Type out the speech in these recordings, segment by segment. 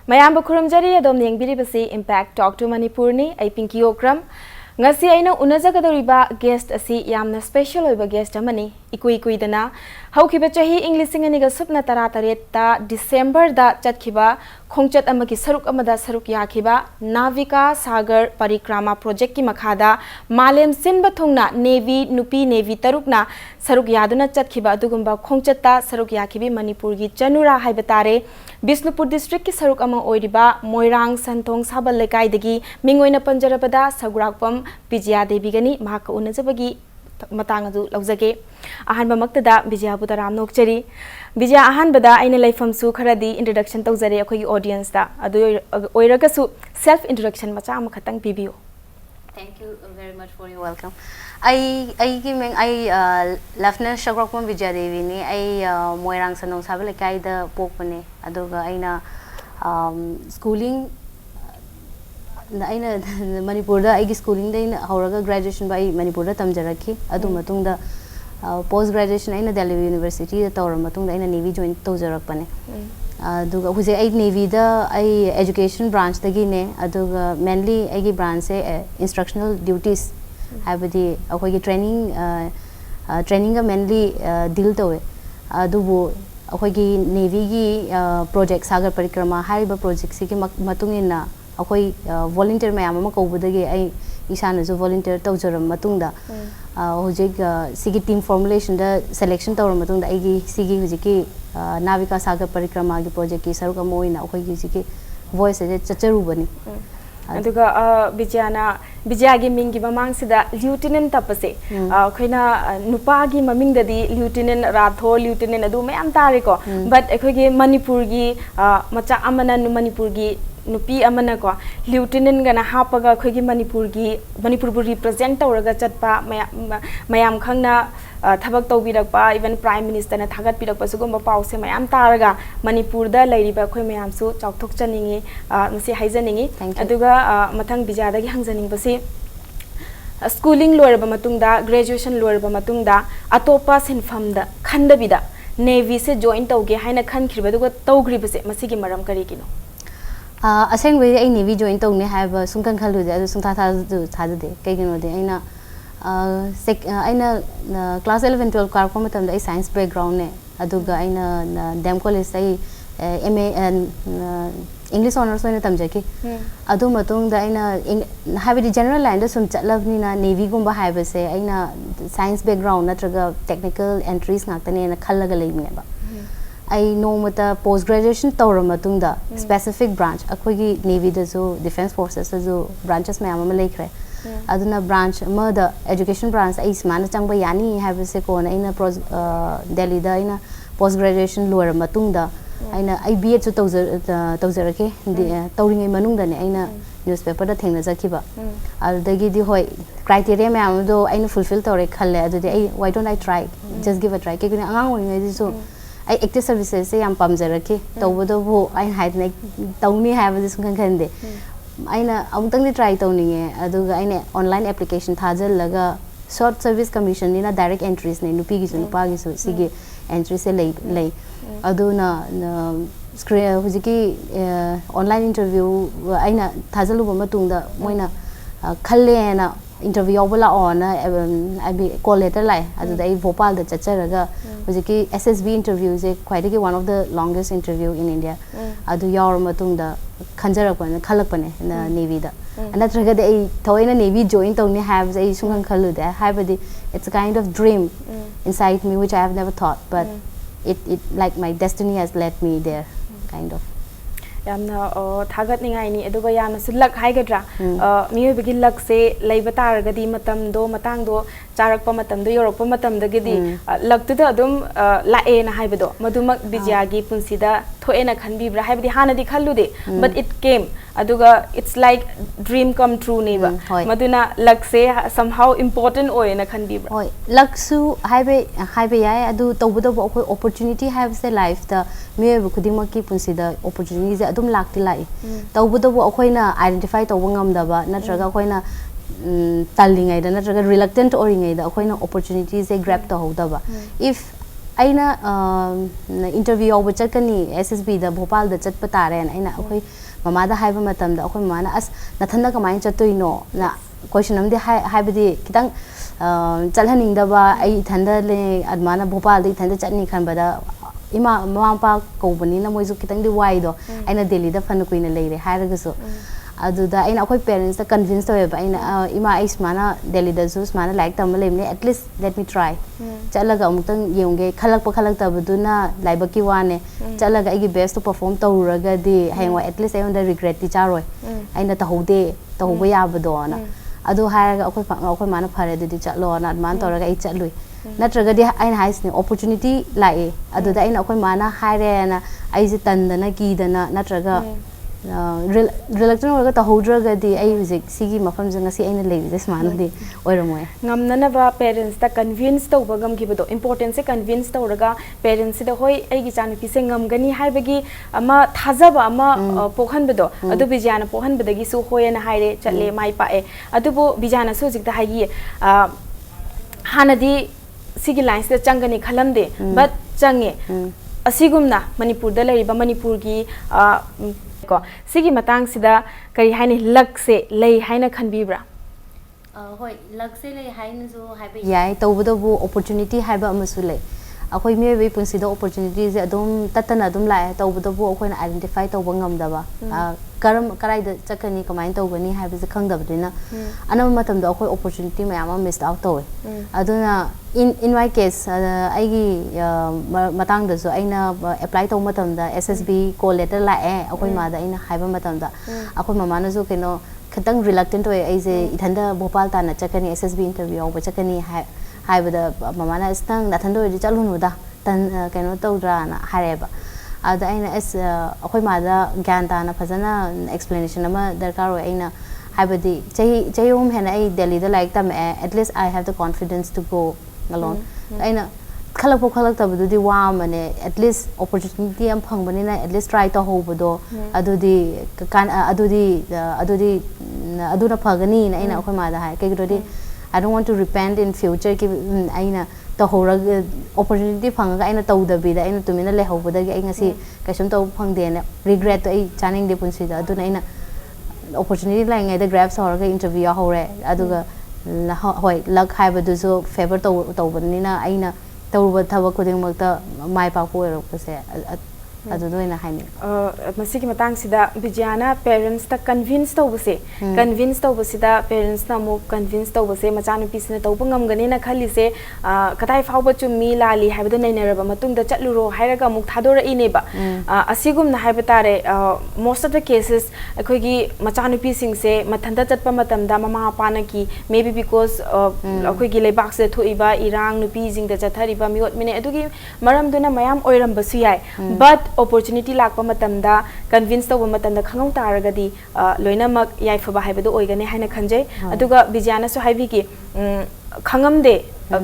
Mayam Bukuramjari Adom Yangbiribasi Impact Talk to Manipurni, I Pinky Okram. Ngasi aina unazagadoriba guest asi yamna special oiba guest amani ikui dana haukiba chahi English aniga supna tarata December da chatkhiba khongchat amaki saruk amada saruk yakhiba Navika Sagar Parikrama project ki makhada Malem sinba thongna Navy Nupi Navy tarukna saruk yaduna chatkhiba adugumba khongchatta saruk yakhibi Manipur gi Chanura haibatare Bisnupur district ki saruk ama oiriba Moirang Santong Sabal lekai dagi mingoina panjarabada Sougrakpam Vijaya Devi gani mahaka unajabagi matang adu lauzage ahanba maktada Vijaya Butaram nokchari Vijaya ahanbada aina laifam su kharadi introduction tawjare akhoi audience da adu oiragasu self introduction macha am khatang pibiyo. Thank you very much for your welcome. I Lieutenant Sougrakpam Vijaya Devi ni Moirang Santong Sabal lekai da pokpane aduga aina schooling aina Manipur da aigi schooling da ina hauraga graduation by Manipur da tamjaraki adu matung da post graduation aina Delhi University da tawra matung da aina Navy join tawjarakpane aduga huje ai Navy da ai education branch da gi ne aduga mainly aigi branch se instructional duties habadi akoi gi training ga mainly deal tawe adubu akoi gi Navy gi project Sagar Parikrama haiba project si gi matung ina akoi volunteer mayam ama kaubadagi ai isana jo volunteer tawjaram matungda hojik sigi team formulation da selection tawram matungda aigi sigi hojiki Navika Sagar Parikrama gi project ki saruk ama oina akoi gi sigi voice je chacharu bani aduga Vijaya gi mingi mamang sida lieutenant tapase khoina nupa gi maming dadi lieutenant Rathor lieutenant adu mayam tare ko but akhoi gi Manipur gi macha amana Manipur gi Nupi amana ko lieutenant gana hapaga khoigi Manipur bu represent tawraga chatpa mayam khangna thabak tawbirakpa even prime minister na thagat pirakpa sugumba pause mayam taraga Manipur da lairiba khoi mayam su chawthok chaningi masi haijaningi aduga mathang Vijaya dagi hangjaning basi schooling loiraba matungda graduation loiraba matungda atopa sinfam da khandabida Navy se join tawge haina khankhriba duga tawgribase masigi maram kari kino aseng we ai Navy join tong ne have sungkan khalu de sung tha de kaigino de aina class 11 12 kar ko matam da science background ne aduga aina dem college ai MA and English honors ne tamjaki adu matung da aina have the general line da sum chatlavni na Navy gumba have se aina science background natraga technical entries ngaktane na khallaga leimne ba I know mata post graduation tawra matungda specific branch akhoi Navy da zo defense forces da zo branches mayam ama lekhre aduna branch ma da education branch ai smana changba yani have se ko na ina Delhi da ina post graduation lower matungda aina IBA chu tawjarake tawringai manungda ne aina newspaper da thengna jakhiba adagi di hoi criteria mayam do aina fulfill tawre khalle adudi ai why don't I try just give a try ke kuni angang oi ngai so I active services se yam pamjaraki tawbodo bo I had like tawni have this khande aina amtang ni try tawninge aduga aina online application thajal laga short service commission ni na direct entries ne nupi gi su nupa gi su sigi entry se lei aduna screen hujiki online interview aina thajalu ba matungda moina khalle na interview yobala on I be call letter lai adu dai Bhopal da chacharaga hujiki SSB interview je quite one of the longest interview in India adu yaur matung da khanjarak pa khalak pa ne na Navy da anatraga dai thoina Navy join tawni have ai sungang khalu da habadi it's a kind of dream inside me which I have never thought but it like my destiny has led me there kind of yamna thagat ningai ni aduga yamna sulak haigadra miyo bigi lak se leiba taragadi matam do matang do charakpa matam do yorokpa matam da gidi lak tu da adum lae na haibado madumak Vijaya gi punsida thoena khanbi bra haibadi hana di khallu de but it came aduga it's like dream come true neba maduna lak se somehow important oi na khanbi bra hoi lak su haibe yai adu tawbudo bo khoi opportunity have the life the miyo khudima ki punsida opportunity adum lakti lai tawbudo bo khoina identify tawba ngamdaba natraga khoina talingai da natraga reluctant oringai da khoina opportunities e grab to hodaba if aina interview over chakani SSB da Bhopal da chat patare aina akhoi mama da haiba matam da akhoi mama na as nathanda kamai chatoi no na question amde haibadi kitang chalhaning da ba ai thanda le admana Bhopal da thanda chatni khan bada ima mama pa ko bani na moisu kitang di wai do aina Delhi da fan kuina leire hairaga so aduda aina akhoi parents da convince to ba aina ima is mana Delhi da sus mana like tam lemne at least let me try chalaga amutang yongge khalak ta buduna laibaki wane chalaga igi best to perform tawraga di haywa at least I on the regret ti charoi aina tahode tahoba yabado na adu hairaga akhoi mana phare di chalo na man tawraga I chalui natraga di aina haisne opportunity lai aduda aina akhoi mana haire na ai ji tandana ki dana natraga reluctant orga ta hodra di ai music sigi mafam janga si aina lei this man di oiramoy ngamnana ba parents ta convince to bagam ki bodo importance se convince to raga parents da hoi ai gi chani pise ngamgani haibagi ama thajaba ama pokhan bedo adu bijana pokhan bedagi su hoyana haire chatle mai pa e adu bo bijana su jik da haigi hanadi sigi lines da changani khalamde but change asigumna manipur da leriba manipur gi ko sigi matang sida kari haini luck se lei haina khanbibra hoi luck se lei haina zo haiba yai tawbuda bu opportunity haiba amasu lei akhoi me be punsida opportunities adum tatana adum lai tawbuda bu akhoi na identify tawba ngamda ba karam karai da chakani kamai tawgani haiba se khangdabdina anam matam da akhoi opportunity mayama missed out tawe aduna in my case aigi matang da so aina apply taw matam da SSB call letter la akhoi ma da aina haiba matam da akhoi mama na zo keno khatang reluctant hoy ai je ithanda Bhopal ta na chakani SSB interview ba chakani haibada mama na stang na thando ri chalunu da tan keno tawdra na hareba ada aina as akhoi ma da gyan ta na phajana explanation ama darkar hoy aina haibadi chayum hena ai Delhi da like tam at least I have the confidence to go alone aina khalak ta bududi wa mane at least opportunity am phangbani na at least try to hobodo adudi kan adudi aduna phagani na aina akhoi ma da hai kai godi I don't want to repent in future ki aina to hora opportunity phanga aina tawda bi da aina tumina le hoboda gi aina si kaisum to phangde na regret ai chaning de punsi da aduna aina opportunity lai ngai da grabs hora interview hore aduga hoi luck haibadu so favor to bani na aina tawba thaba kuding makta mai pa ko ero pase adu doina haini masiki matang sida bijana parents ta convince to buse da parents na mo convince to buse machanu pisna to bangam gani na khali se katai fawba chumi lali haibada nainaraba matung da chatluro hairaga muk thadora ine ba asigum na haibetare most of the cases akhoi gi machanu pising se mathanda chatpa matam da mama apana ki maybe because akhoi gi lebak se thoiba irang nupi jing da chathari ba miot mine adugi maram duna mayam oiram basu yai but opportunity lakpa matamda convince to matamda khangau taragadi loina mak yai phaba haibadu oigane haina khanjai aduga bijana so haibi ki khangamde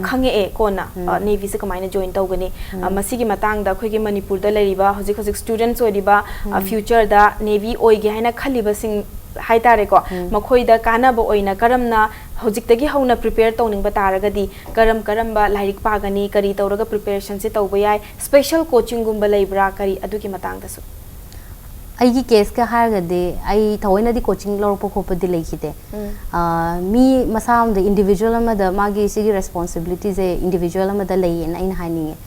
khange e kona navy se kamaina join tawgani masigi matang da khoi gi Manipur da leriba hojik students odiba future da navy oige haina khaliba sing haitare ko makhoi da kana ba oina karamna hojik tagi hauna prepare tawning ba taragadi karam ba lairik pagani kari tawraga preparation se tawba yai special coaching gumba leibra kari aduki matang da su aigi case ka hargade ai thawaina di coaching lorpo khopa di lekhite mi masam the individual ama da magi sigi responsibilities e individual ama da lein ain haninge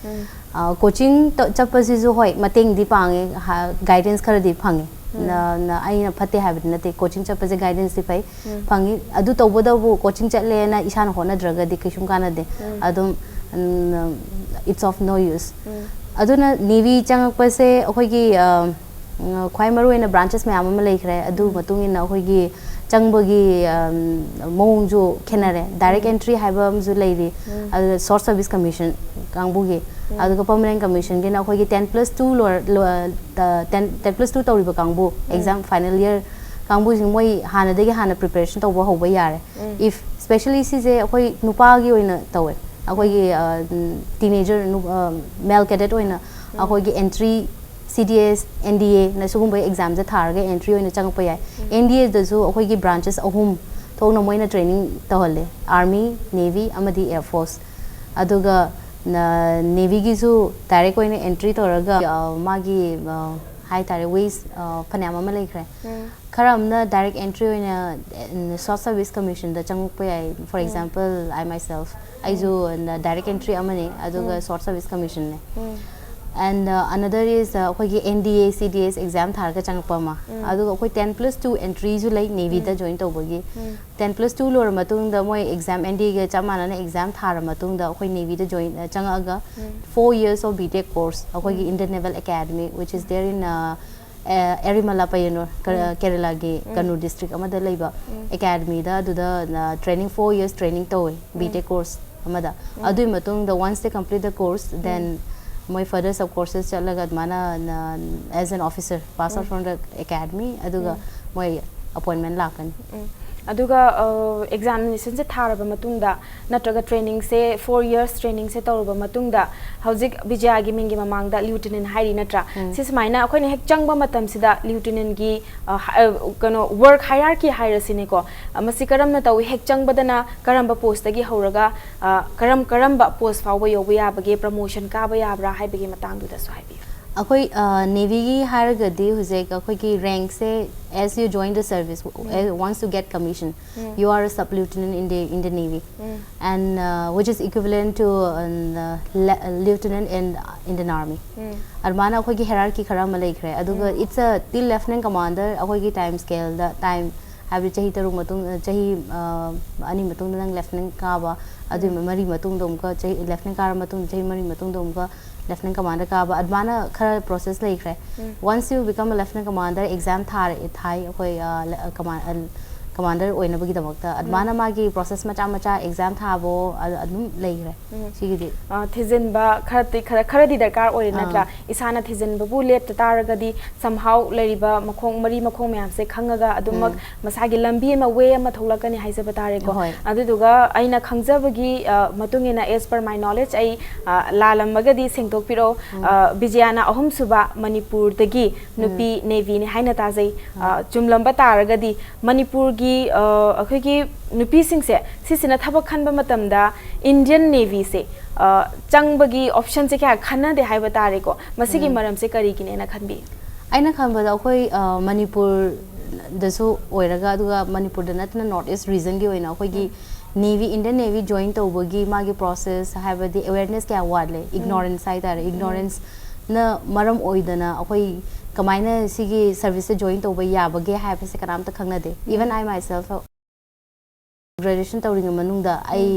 coaching chapasi zo hoi mateng di pange guidance khara di phange na aina phate habit na te coaching chapase guidance di pai phangi adu tawboda bu coaching chatle na isana hona draga di kishum kana de adum it's of no use aduna navy changpase akhoi gi khwai maru ena branches me amama lekhre adu matung ina akhoi gi changbagi mong jo khenare direct entry haibam ju leiri short service commission kangbu gi aduga permanent commission ge na akhoi gi 10+2 10+2 tawriba kangbu exam final year kangbu jing moi hana degi hana preparation tawba hoba yare if especially si je akhoi nupa gi oina tawe akhoi gi teenager male cadet oina akhoi gi entry CDS NDA na sugum bai exam ja thar ga entry oina chang pa yai NDA da ju akhoi gi branches ahum thong na moina training tawale army navy amadi air force aduga navy की जो direct कोई ने entry तो रगा मागी high तारे veg फन्यामा में लेकर खरा हमने डायरेक्ट एंट्री होने शॉर्ट सर्विस कमीशन द चंग पे I for example I myself I जो डायरेक्ट एंट्री अमने अदुगा शॉर्ट सर्विस कमीशन ने and another is koi NDA CDS exam thar ka changpa ma adu koi 10+2 entry ju lai navy da join tawbagi 10+2 lor matung da moi exam NDA ga chamana na exam thar matung da koi navy da join changaga 4 years of BTech course koi Indian Naval Academy which is there in Erimala Payanur Kerala ge Kannur district amada laiba academy da adu da training 4 years training tawi BTech course amada adu matung da once they complete the course then my further sub courses chalaga mana as an officer pass out from the academy aduga my appointment lakan aduga examination se tharaba matungda natraga training se 4 years training se tawraba matungda hojik Vijaya gi mingi mamangda lieutenant hairi natra sismaina akhoi ne hek changba matam sida lieutenant gi kano work hierarchy hairasine ko masi karam na tawi hek changbadana karamba post gi horaga karamba post fawba yobu yabage promotion ka ba yabra haibege matangdu da so haibi akoi navy gi haragadi huje akoi ki rank se as you join the service once you get commission you are a sub lieutenant in the navy and which is equivalent to lieutenant in Indian army armana akoi ki hierarchy khara ma laikre aduga it's a till lieutenant commander akoi ki time scale the time average chahi taru matung chahi ani matung nang lieutenant ka ba adu mari matung dom ka chahi lieutenant ka matung chahi mari matung dom ka lieutenant commander ka ba admana khara process lai kre once you become a lieutenant commander exam thai akoi commander oina bagi damakta admana magi process macha exam thabo adum lai kre sigidi thizin ba khara di darkar oi natra isana thizin babu lep taragadi somehow leriba makhong mari makhong myam se khangaga adumak masagi lambi ma way ma tholakani haisaba tare ko aduduga aina khangjabagi matungina as per my knowledge ai lalamagadi sengtok piro Vijayana ahum suba Manipur dagi nupi navy ni haina tajai chumlamba taragadi Manipur gi अखोगी नुपी सिंह से सिसिना थबक खनबा मतमदा Indian navy से चंगबगी option से क्या खन्ना दे हाइबा तारे को मसिगी मरम से करी किने ना खनबी आइना खनबदा अखोई मणिपुर दसो ओइरगा दुगा मणिपुर द नतना नॉर्थ ईस्ट रीजन गी ओइना अखोगी नेवी इंडियन नेवी जॉइन तौबगी मागी प्रोसेस हाइबदी अवेयरनेस क्या वाडले इग्नोरेंस हाइ तारे इग्नोरेंस न मरम ओइदना अखोई कमाइना सिगी सर्विस से जॉइन तौबा याबगे हाइबे से कराम त खंगना दे even I myself graduation तौरिंग मनुंगदा आई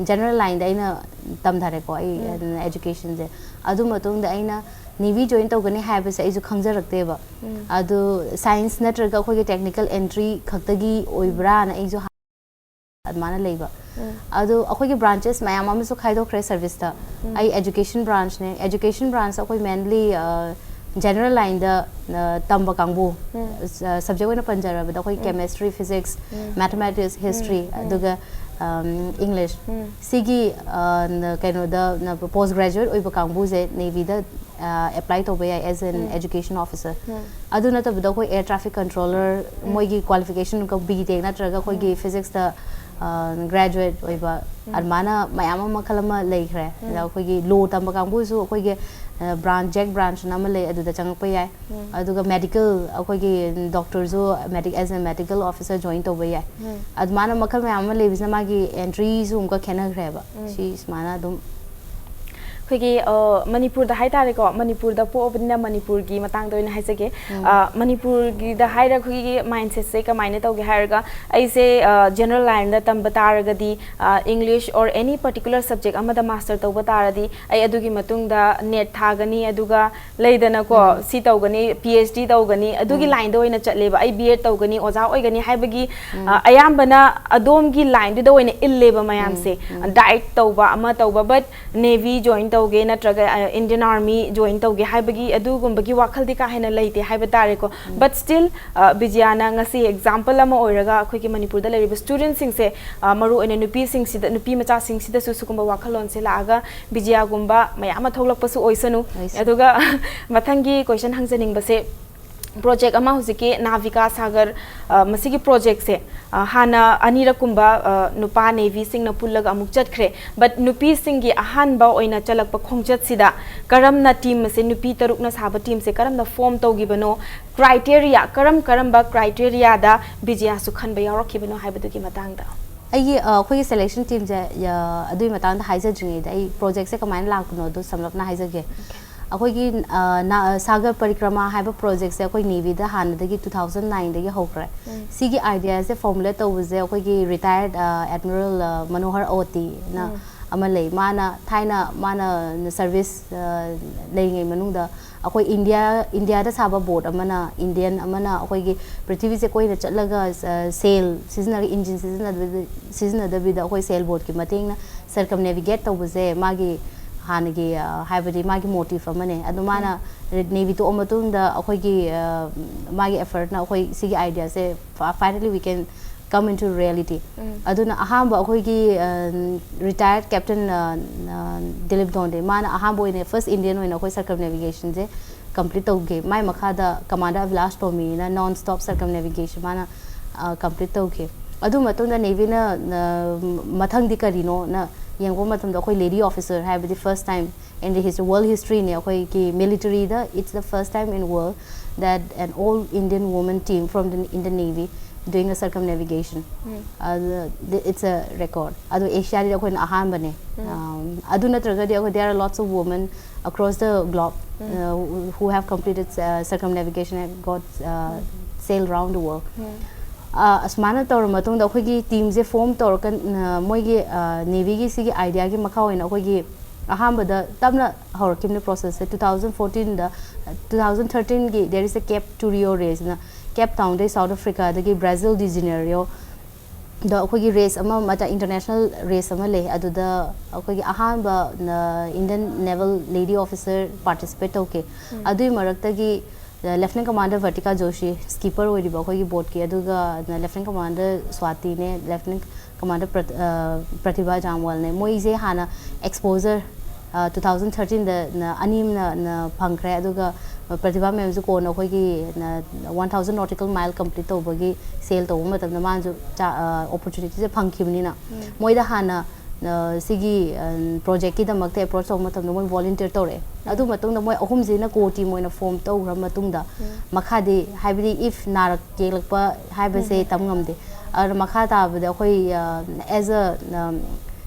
जनरल लाइन दा आइना तमधारे को आई एजुकेशन जे अदु मतुंगदा आइना नेवी जॉइन तौगने हाइबे से आइजु खंगजरकते बा अदु साइंस नत्रगा खोगे टेक्निकल एंट्री खक्तगी ओइब्रा ना आइजु admana leiba adu akoi ki branches mayam am so khai do khre service ta ai education branch ne education branch akoi mainly general line da tamba kangbu subject oina panjara ba akoi chemistry physics mathematics history aduga English sigi kaino da post graduate oiba kangbu je navy da apply to be as an education officer adu na ta da koi air traffic controller moi gi qualification ko b tech na traga koi gi physics da graduate oiba armana mayama makalama leikre da koi gi law tamba kangbu su koi gi branch jack branch na ma lei adu da changpa yai aduga medical koi gi doctor zo as a medical officer join to be yai armana makal mayama lei bisna ma gi entry su umka khena gre ba si smana dum खोगी Manipur दा हाइतारे को मणिपुर दा पोबना मणिपुर की मतंग दोइन हाइसके मणिपुर की दा हाइरा खोगी mindset से कमाइने तौगे हाइरगा ऐसे general line दा तम बतारगदी इंग्लिश और एनी पर्टिकुलर सब्जेक्ट अमदा मास्टर तौ बतारदी आई अदुगी मतुंग दा नेट थागनी अदुगा लेदना को सी तौगनी PhD तौगनी अदुगी लाइन दोइना चलेबा आई B.Ed तौगनी ओजा ओइगनी हाइबगी अयामबना अदोमगी लाइन दो ओइना इल्लेबा मयाम से डाइट तौबा अमा तौबा बट नेवी जॉइन तौगे नत्रगा इंडियन आर्मी जॉइन तौगे हाइबगी अदुगुंबगी वाखलदी का हेना लेते हाइबा तारे को बट स्टिल विजयाना ngasi एग्जांपल अमा ओइरगा अखोगी मणिपुर दा लेरिबा स्टूडेंट सिंग से मरु ओइना नुपी सिंग सिदा नुपी मचा सिंग सिदा सुसुकुंबा वाखलोन से लागा विजया गुंबा मयामा थोलकपसु ओइसनु अदुगा मथंगी क्वेश्चन हंगजनिंग बसे project ama huziki Navika Sagar masigi project se hana anirakumba nupa navy sing na pullaga amuk chatkre but nupi singi ahan ba oina chalakpa khongjat sida karam na team se nupi taruk na saba team se karam na form tawgibano criteria karam ba criteria da Vijaya su khan ba yarakibano haibadu ki matang da ai khoi selection team je adui matang da haija jingi da ai project se kamain lakno do samlap na haija ge अखोगी सागर परिक्रमा है project से अखोई navy दा हान दगी 2009 दगी होक्रे सिगी idea से formulate तौबजे अखोगी retired admiral मनोहर ओती ना अमले माना थाइना माना सर्विस लेंगे मनुदा अखोई इंडिया दा साबा बोर्ड अमना इंडियन अमना अखोगी पृथ्वी से कोई न चलगा सेल सीजनल इंजन सीजन दा बिदा अखोई सेल बोर्ड की मतेंग ना सरकम नेविगेट तौबजे मागी हानगी हाइबदी मागी मोटिव अमने अदुमाना नेवी तो अमतुंदा अखोगी मागी एफर्ट ना अखोई सिगी आइडिया से finally we can come into reality aduna ahamba akhoi retired captain Dilip Donde mana ahamba oine first Indian oina akhoi circumnavigation je complete tawge mai makhada commander Vilas Tomi na non stop circumnavigation mana complete tawge adu matunda navy na mathang di karino na yengbo matam da akhoi lady officer have the first time in the history world history ne akhoi ki military da it's the first time in world that an all Indian woman team from the Indian Navy doing a circumnavigation. It's a record. Adu Asia di akhoi ahan bane. Adu natraga di akhoi there are lots of women across the globe who have completed circumnavigation and got sailed around the world. Asmana tawr matung da akhoi ki team je form tawr kan moi gi navy gi sigi idea gi makha oina akhoi gi ahamba da tabna hawrakimne process 2014 da 2013 gi there is a Cape to Rio race na Cape Town de South Africa dagi Brazil de Janeiro da akhoi race ama mata international race ama le adu da akhoi ahamba Indian naval lady officer participate okay adu marakta gi Lieutenant Commander Vertika Joshi skipper oiriba akhoi boat ki aduga Lieutenant Commander Swati ne Lieutenant Commander Pratibha Jamwal ne moi je hana exposure 2013 da anim na phangkre aduga Pratibha mem ju ko na khoi gi 1000 nautical mile complete to bagi sail to matam na man ju opportunity je phangkhibni na moi da hana sigi project ki da makte approach to matam no moi volunteer tore adu matung da moi ahum je na ko team moi na form to gram matung da makha de haibidi if narak kelakpa haiba se tamngam de ar makha ta ba khoi as a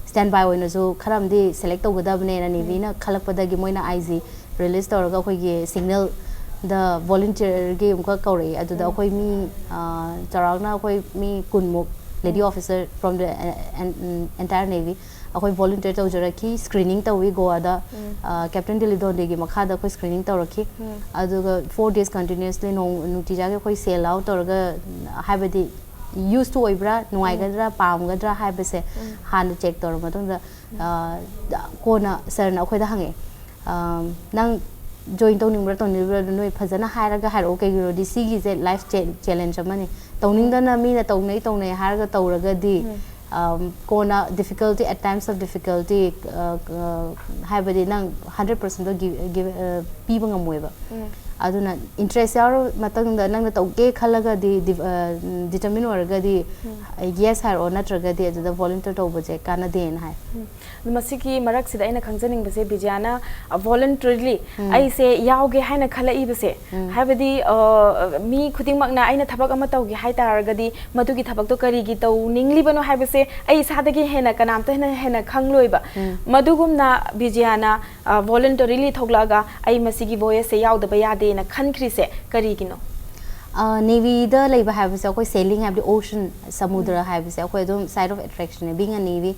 standby oina jo kharam de select to gadabne na navy na khalakpa da gi moi na IG release tawraga khoi gi signal the volunteer gi umka kauri adu da khoi mi charagna khoi mi kunmuk lady officer from the entire navy khoi volunteer tawjara ki screening tawi go ada captain Dilip Donde gi makha da khoi screening tawrakhi adu 4 days continuously no nutija ge khoi sail out tawraga habadi used to oibra nuai gadra pam gadra haibase han check tawra matong da kona sir na khoi da hange nang join tawning bra noi phajana hairaga hairo ke giro di sigi je life challenge amani tawning da na mi na tawnai hairaga tawraga di kona difficulty at times of difficulty haibadi nang 100% do give piba ngamoiba aduna interest yaro matang da nang na tawge khalaga di determine oraga di yes har or natraga di adu volunteer to boje kana den hai masiki marak sida ina khangjaning base Vijayana voluntarily ai se yauge haina khalai base haibadi mi khuding makna aina thabak ama tawge hai taragadi madugi thabak to kari gi taw ningli bano haibase ai sadagi hena kanam to hena khangloiba madugumna Vijayana voluntarily thoglaga ai masigi voice se yaudaba yade na khankri se kari gino navy da leiba have se koi sailing have the ocean samudra have se koi dom side of attraction being a navy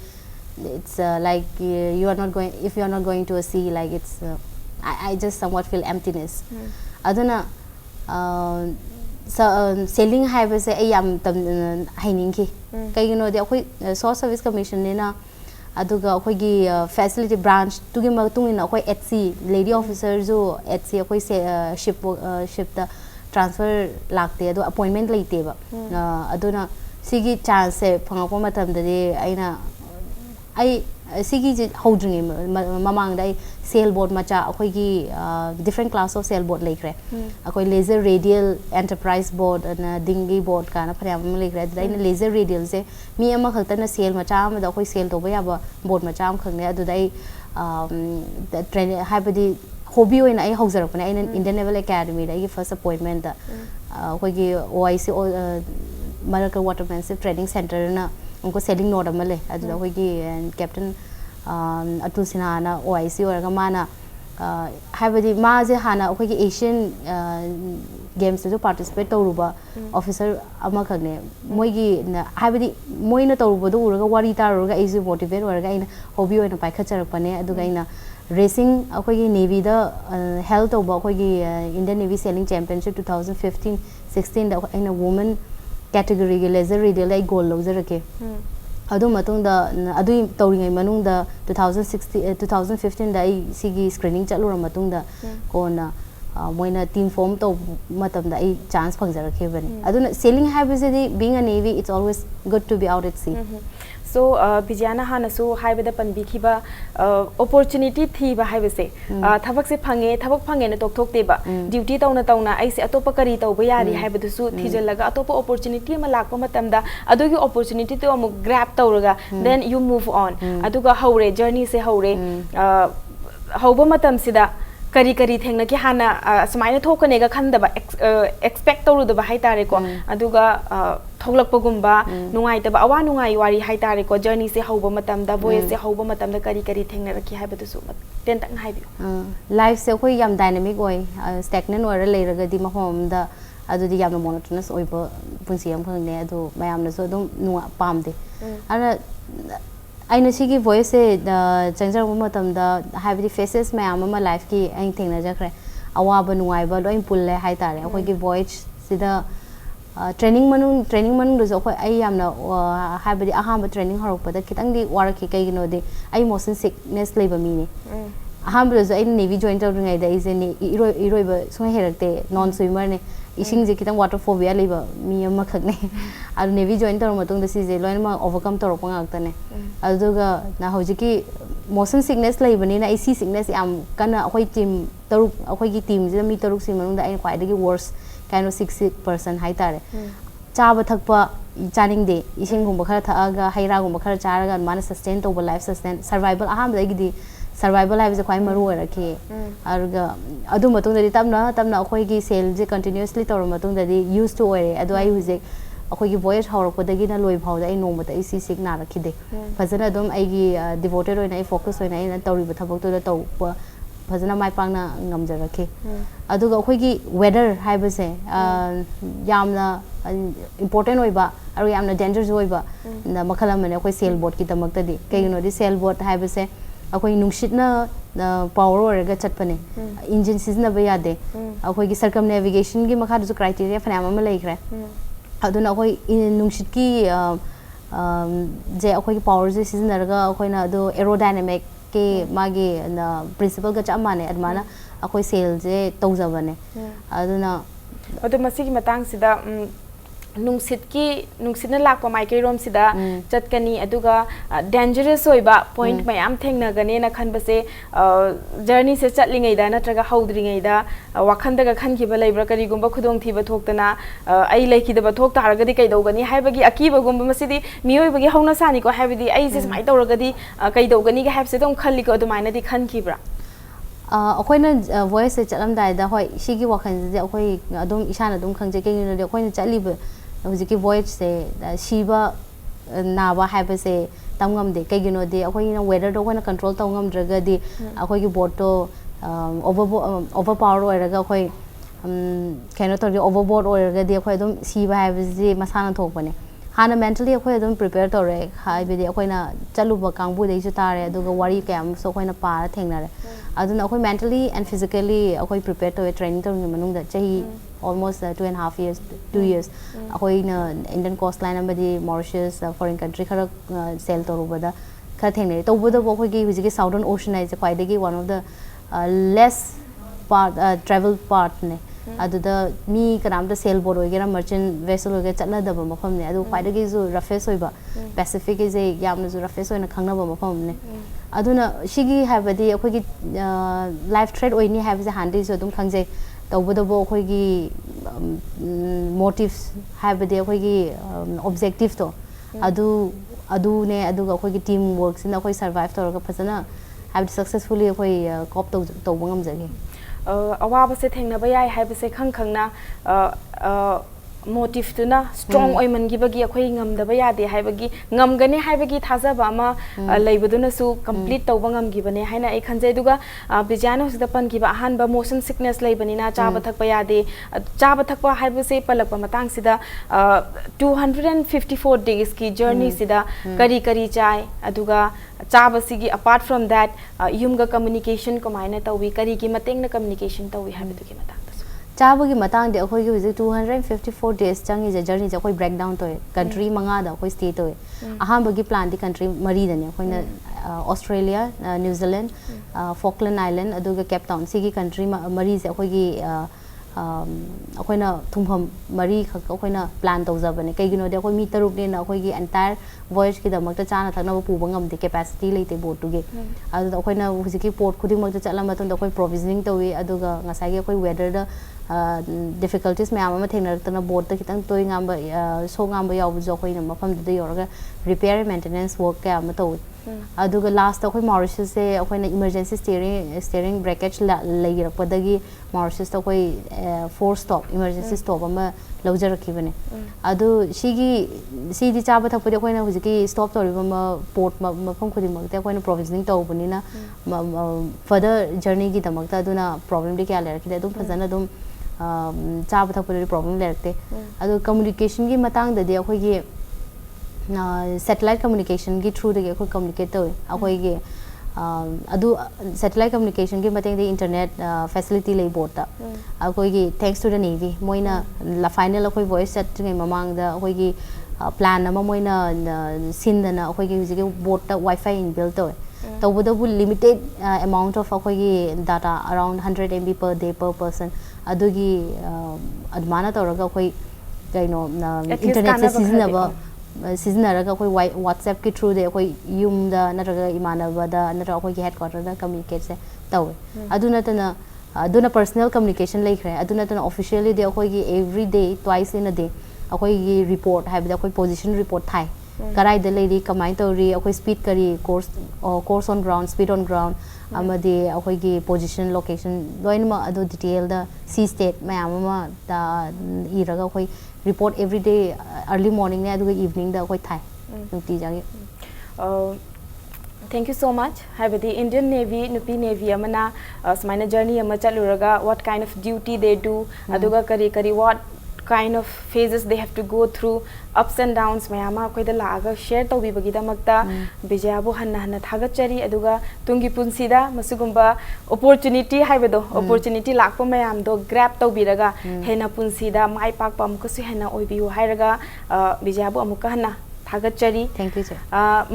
it's like you are not going if you are not going to a sea like it's I just somewhat feel emptiness aduna sailing have se ai yam tam haining ki kai gino de koi source service commission ne na aduga akhoi gi facility branch tugi matung ina akhoi at sea lady officer jo at sea akhoi ship da transfer lakte ado appointment leite ba aduna sigi chance se phangakwa matam da de aina sigi holding mamang dai sailboat macha akoigi different class of sailboat laikre akoi laser radial enterprise boat and dinghy boat kana phram laikre dai laser radial se mi ama khakta na sail macha ma da akoi sail to ba ya ba boat macha am khangne adu dai train habadi hobby oina ai haujarakpane ai Indian Naval Academy dai first appointment da akoigi OIC Maracal Watermanship Training Center na उनको selling note अमले अदुदा होगी captain Atul Sinha ना OIC ओरगा माना हाबदी माजे हाना होगी Asian games जो participate तौरुबा officer अमा खगने मोइगी हाबदी Moina तौरुबदो उरगा वारी तारुगा एजु मोटिवेट ओरगा इन हॉबी ओइना पाइखा चरकपने अदुगा इना रेसिंग अखोगी नेवी दा हेल्थ तौबा अखोगी इंडियन नेवी सेलिंग चैंपियनशिप 2015-16 दा इना women category ge laser radial ai goal lozarake adu matung da adu tawringai manung da 2015 da ai sigi screening chalura matung da kona moina team form to matam da ai chance phangjarake bani aduna sailing habits being a navy it's always good to be out at sea so Vijaya hana su haibada panbi khiba opportunity thi ba haibase thabak se phange na tok thok te ba duty tauna ai se atopa kari taw ba yari haibadu su thijalaga atopa opportunity ma lakpa matam da adugi opportunity to amu grab tawraga then you move on aduga haure journey se haure hauba matam sida kari thengna ki hana smaina thokane ga khandaba expect tawruda ba haitare ko aduga thoglakpagumba nungai taba awa nungai wari haitare ko journey se hauba matam da voice se hauba matam da kari thengna rakhi haibadu su ten tak haibi life se khoi yam dynamic oi stagnant ora leiraga di mahom da adu di yam monotonous oi ba punsi am khang ne adu mayam na so dum nuwa pamde ana aina sigi voice se changjar matam da haibdi faces mayam ma life ki ain thengna jakre awa ba nuai ba loi pulle haitare akoi ki voice sida training manung do so ai yamna haibdi ahamba training horokpa da kitang di waraki kai gino di ai motion sickness leba mi ni ahamba do ai navy join tar ngai da is ni iroi ba so herakte non swimmer ne ising je kitang water phobia leba mi ama khakne adu navy join tar matung da si je loin ma overcome tor pa ngak ne aduga na hojiki motion sickness leibani na AC sickness am kana akoi team taruk akoi gi team je mi taruk si manung da ai kwai dagi worst kind of 60% hai tare chaba thakpa chaning de ising gumba khara thaga haira gumba khara charaga mana sustain to life sustain survival aham dagi di survival life is quite maru rakhe arga adu matung da tamna akoi gi sale je continuously tor matung da used to ore adu ai huje akoi gi voyage haurakpadagi na loi phau da ai nong mata isi sik na rakhide fazana dum ai gi devoted oina ai focus oina ai tawri ba thabak to da taw fazana mai pangna ngamja rakhe aduga akoi gi weather haibase yamna important oiba aru yamna dangerous oiba na makhala mane akoi sailboat ki tamak ta di kaino di sailboat haibase akoi nungshit na power oraga chatpane engine sizna ba yade akoi gi circumnavigation gi makha du criteria phana ma laikre aduna akoi nungshit ki je akoi ki power je siznarga akoi na do aerodynamic ke magi na principle ga chamane admana akoi sail je tawjabane aduna adu masi ki matang sida nungsit na lakpa maikei rom sida chatkani aduga dangerous oiba point mayam thengna gane na khanbase journey se chatlingai da natraga haudringai da wakhanda ga khankiba leibra kari gumba khudong thiba thoktana ai leikida ba thok taragadi kai dogani haibagi akiba gumba masidi mioi bagi hauna sani ko haibidi ai se mai tawragadi kai dogani ga habse dom khalli ko adumaina di khankibra akoina voice se chalam dai da hoi sigi wakhan je akoi adum isana dum khangje ke ni de akoina chaliba hujiki voice se shiba naba haiba se tamgam de kai gino de akoina weather do akoina control tawngam draga di akoi gi boat to overpower oiraga akoi kaino tor overboard oiraga di akoi dum shiba haiba je masana thokpane hana mentally akoi adum prepare tore haibidi akoina chaluba kangbu dei chu tare aduga wari kam so akoina para thengnare aduna akoi mentally and physically akoi prepare to training to manung da chahi almost 2.5 years 2 years akoi na Indian coastline amadi Mauritius foreign country khara sail torubada kha thengnare to boda akoi gi hujiki southern ocean is quite one of the less part travel part ne अदुदा मी कनाम द sail board होगेरा merchant vessel होगे चलना दब मफम ने अदु ख्वाइदगी जो रफेस होइबा पैसिफिक इज ए यामन जो रफेस होइना खंगनब मफम ने अदुना शिगी हाबदी अखोगी लाइफ थ्रेट ओइनी हाबसे हांडी जो दुम खंगजे तौबदबो अखोगी मोटिव्स हाबदी अखोगी ऑब्जेक्टिव तो अदु ने अदुगा अखोगी टीम वर्क सिना अखोई सर्वाइव तौरगा फसना हाबदी सक्सेसफुली अखोई कॉप तौब ngamjagi अवाब से थेंगनबा याय हाइबसे खंग खंगना मोटिव तुना स्ट्रॉन्ग ओइमनगिबगी अखोई ngamdaba यादे हाइबगी ngamगने हाइबगी थाजाबा अमा लैबदुनसु कंप्लीट तौबा ngamगिबने हाइना ए खंजे दुगा बिजानो सिदा पनगिबा अहानबा मोशन सिकनेस लैबनिना चाबा थकपा यादे चाबा थकपा हाइबसे पलकपा मतंग सिदा 254 डेज की जर्नी सिदा करी करी चाय अदुगा चाबा सिगी अपार्ट फ्रॉम दैट युमगा कम्युनिकेशन कमाइना तौबी करी की मतेंगना कम्युनिकेशन तौबी हाइबदुगी मतंग चाबगी मतंग दे अखोई हुजी 254 डेज चंगी जे जर्नी जे अखोई ब्रेक डाउन तोय कंट्री मंगा दा अखोई स्टे तोय अहांबगी प्लान दी कंट्री मरी दने अखोइना ऑस्ट्रेलिया न्यूजीलैंड फॉकलैंड आइलैंड अदुगा केप टाउन सिगी कंट्री मरी जे अखोई अखोइना थुमफम मरी खक अखोइना प्लान तौजबने कईगिनो दे अखोई मी तरुक ने अखोई एंटायर वॉयज की दमकता चाना थकना पुबा ngamde कैपेसिटी लेते बोट टुगे अदु अखोइना हुजिकी पोर्ट खुदिंग मकता चला मतन अखोई प्रोविजनिंग तौई अदुगा ngasai अखोई वेदर दा difficulties मैम अमा थेंगनरतना बोट ता खितंग तोय ngamb so ngamb यावजो अखोइना मफम द योरगा रिपेयर मेंटेनेंस वर्क का अमा तौ अदुगा लास्ट अखोई मॉरिशस से अखोइना इमरजेंसी स्टीयरिंग ब्रेकेज लैरपदगी मॉरिशस तो अखोई 4 स्टॉप इमरजेंसी स्टॉप अमा लौजरखिबने अदु सीदी चाबा थपदि अखोइना हुजिकी स्टॉप तौरिबा पोर्ट मफम खुदिंग मकते अखोइना प्रोविजनिंग तौबनिना फर्दर जर्नी की दमकता अदुना प्रॉब्लम दि क्या लेरखिदे अदुम फजना अदुम चाबा थपदि प्रॉब्लम लेरते अदु कम्युनिकेशन की मतंग ददि अखोइगी सैटेलाइट कम्युनिकेशन की थ्रू दगे अखोइ कम्युनिकेट तौय अखोइगी अदु सैटेलाइट कम्युनिकेशन की मतेंग दे इंटरनेट फैसिलिटी ले बोटा अखोइगी थैंक्स टू द नेवी मोइना ला फाइनल अखोइ वॉइस चट्रिंग ममांग दा अखोइगी प्लान अमा मोइना सिनदना अखोइगी हुजिगी बोटा वाईफाई इनबिल्ट तौय तौबदबु लिमिटेड अमाउंट ऑफ अखोइगी data around 100 MB per day per person अदुगी अदमाना तौरगा अखोइ कइनो इंटरनेट से सिजनरगा अखोइ व्हाट्सएप के थ्रू दे अखोइ युमदा नरगा इमानबदा नरगा अखोइगी हेडक्वार्टर दा कम्युनिकेट से तौय अदुना पर्सनल कम्युनिकेशन लेखरे अदुना ऑफिशियली दे अखोइगी every day twice in a day अखोइगी रिपोर्ट हाइबदा अखोइ पोजीशन रिपोर्ट थाई कराई द लेडी कमाइन तौरी अखोइ स्पीड करी course on ground speed on ground अमदे अखोइगी पोजीशन लोकेशन लोइनमा अदु डिटेल दा सी स्टेट मैम दा इरगा अखोइ report every day early morning ने अदुगा इवनिंग दा अखोइ थाई नुटी जागे थैंक यू सो मच हाइबदी इंडियन नेवी नुपी नेवी अमना समाइना जर्नी अमा चलुरगा व्हाट काइंड ऑफ ड्यूटी दे डू अदुगा करी करी what kind of phases they have to go through ups and downs mayama akoida laga share tawbibagi damakta Vijaya bu hanna thagachari aduga tungi punsida masugumba opportunity haibedo opportunity lakpa mayam do grab tawbiraga hena punsida mai pakpa amkusu hena oibiu hairaga Vijaya bu amuka hanna thagachari thank you sir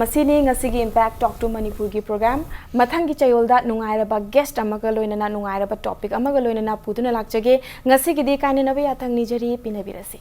masini ngasigi impact talk to Manipur gi program mathangi chayolda nungairaba guest amaga loinana nungairaba topic amaga loinana puduna lakjage ngasigi di kainena ba yathang nijari pinabirasi